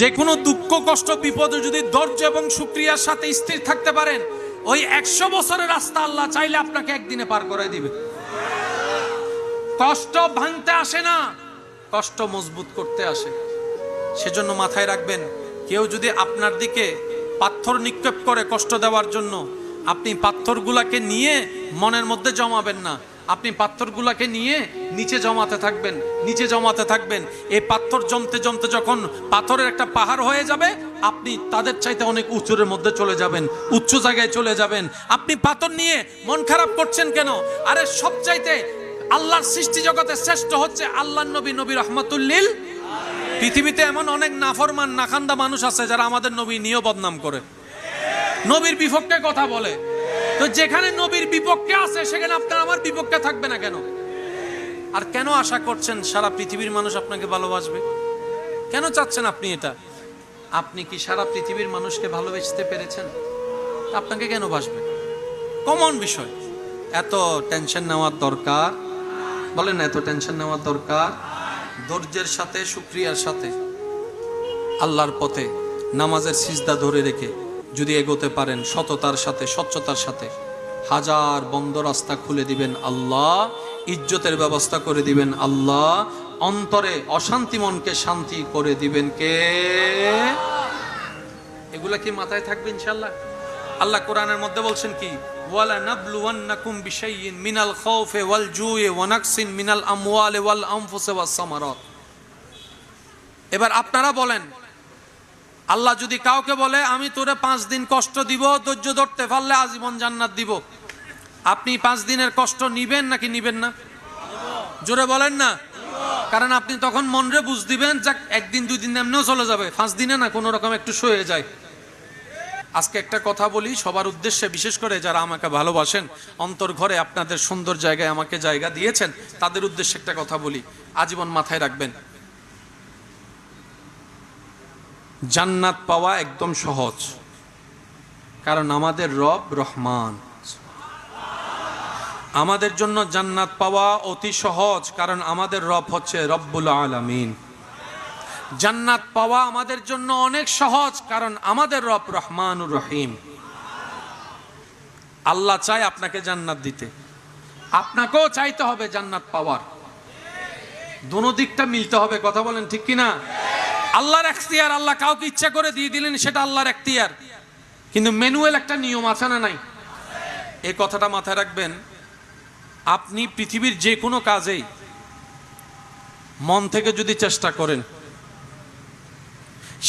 যে কোনো দুঃখ কষ্ট বিপদে যদি ধৈর্য এবং শুকরিয়ার সাথে স্থির থাকতে পারেন, ওই 100 বছরের রাস্তা আল্লাহ চাইলে আপনাকে একদিনে পার করে দিবে। কষ্ট ভাঙতে আসে না, কষ্ট মজবুত করতে আসে। সেজন্য মাথায় রাখবেন, কেউ যদি আপনার দিকে পাথর নিক্ষেপ করে কষ্ট দেওয়ার জন্য, আপনি পাথরগুলাকে নিয়ে মনের মধ্যে জমাবেন না, আপনি পাথরগুলাকে নিয়ে নিচে জমাতে থাকবেন, নিচে জমাতে থাকবেন। এই পাথর জমতে জমতে যখন পাথরের একটা পাহাড় হয়ে যাবে, আপনি তাদের চাইতে অনেক উঁচুর মধ্যে চলে যাবেন, উচ্চ জায়গায় চলে যাবেন। আপনি পাথর নিয়ে মন খারাপ করছেন কেন? আরে সব চাইতে আল্লাহর সৃষ্টি জগতে শ্রেষ্ঠ হচ্ছে আল্লাহর নবী, নবী রহমাতুল্লিল। পৃথিবীতে এমন অনেক নাফরমান নাখান্দা মানুষ আছে যারা আমাদের নবী নিয়েও বদনাম করে, নবীর বিপক্ষে কথা বলে। তো যেখানে নবীর বিপক্ষে আছে সেখানে আপনার আমার বিপক্ষে থাকবে না কেন? আর কেন আশা করছেন সারা পৃথিবীর মানুষ আপনাকে ভালোবাসবে? কেন চাচ্ছেন আপনি এটা? আপনি কি সারা পৃথিবীর মানুষকে ভালোবাসতে পেরেছেন? আপনাকে কেন বাসবে? কমন বিষয়। এত টেনশন নেওয়ার দরকার? বলেন না, এত টেনশন নেওয়ার দরকার? ধৈর্যের সাথে শুকরিয়ার সাথে আল্লাহর পথে নামাজের সিজদা ধরে রেখে যদি এগোতে পারেন, সততার সাথে স্বচ্ছতার সাথে, হাজার বন্ধ রাস্তা খুলে দিবেন আল্লাহ, ইজ্জতের ব্যবস্থা করে দিবেন আল্লাহ, অন্তরে অশান্তি মনকে শান্তি করে দিবেন কে? এগুলা কি মাথায় থাকবে ইনশাআল্লাহ? আল্লাহ কোরআনের মধ্যে বলছেন কি, ওয়ালা নাবলুওয়ান্নাকুম বিশাইইন মিনাল খাউফি ওয়াল জুই ওয়া নাকসিন মিনাল আমওয়ালি ওয়াল আনফুসি ওয়াস সামারাত। এবার আপনারা বলেন, আল্লাহ যদি কাউকে বলে আমি তোরে 5 দিন কষ্ট দিব, ধৈর্য ধরতে পারলে আজীবন জান্নাত দিব, আপনি 5 দিনের কষ্ট নিবেন নাকি নিবেন না? জোরে বলেন না। কারণ আপনি তখন মনরে বুঝ দিবেন, যাক 1 দিন 2 দিন এমনিও চলে যাবে, 5 দিনে না কোনো রকম একটু সয়ে যায়। আজকে একটা কথা বলি সবার উদ্দেশ্যে, বিশেষ করে যারা আমাকে ভালোবাসেন, অন্তর ঘরে আপনাদের সুন্দর জায়গায় আমাকে জায়গা দিয়েছেন, তাদের উদ্দেশ্যে একটা কথা বলি, আজীবন মাথায় রাখবেন। জান্নাত পাওয়া একদম সহজ, কারণ আমাদের রব রহমান। আমাদের জন্য জান্নাত পাওয়া অতি সহজ, কারণ আমাদের রব হচ্ছে রব্বুল আলামিন। জান্নাত পাওয়া আমাদের জন্য অনেক সহজ, কারণ আমাদের রব রহমানুর রহিম। আল্লাহ চায় আপনাকে জান্নাত দিতে, আপনাকেও চাইতে হবে জান্নাত পাওয়ার। দোনো দিকটা মিলতে হবে, কথা বলেন ঠিক কিনা? আল্লাহর এখতিয়ার, আল্লাহ কাউকে ইচ্ছা করে দিয়ে দিলেন, সেটা আল্লাহর এখতিয়ার, কিন্তু ম্যানুয়াল একটা নিয়ম আছে না নাই? এই কথাটা মাথায় রাখবেন। আপনি পৃথিবীর যে কোনো কাজেই মন থেকে যদি চেষ্টা করেন,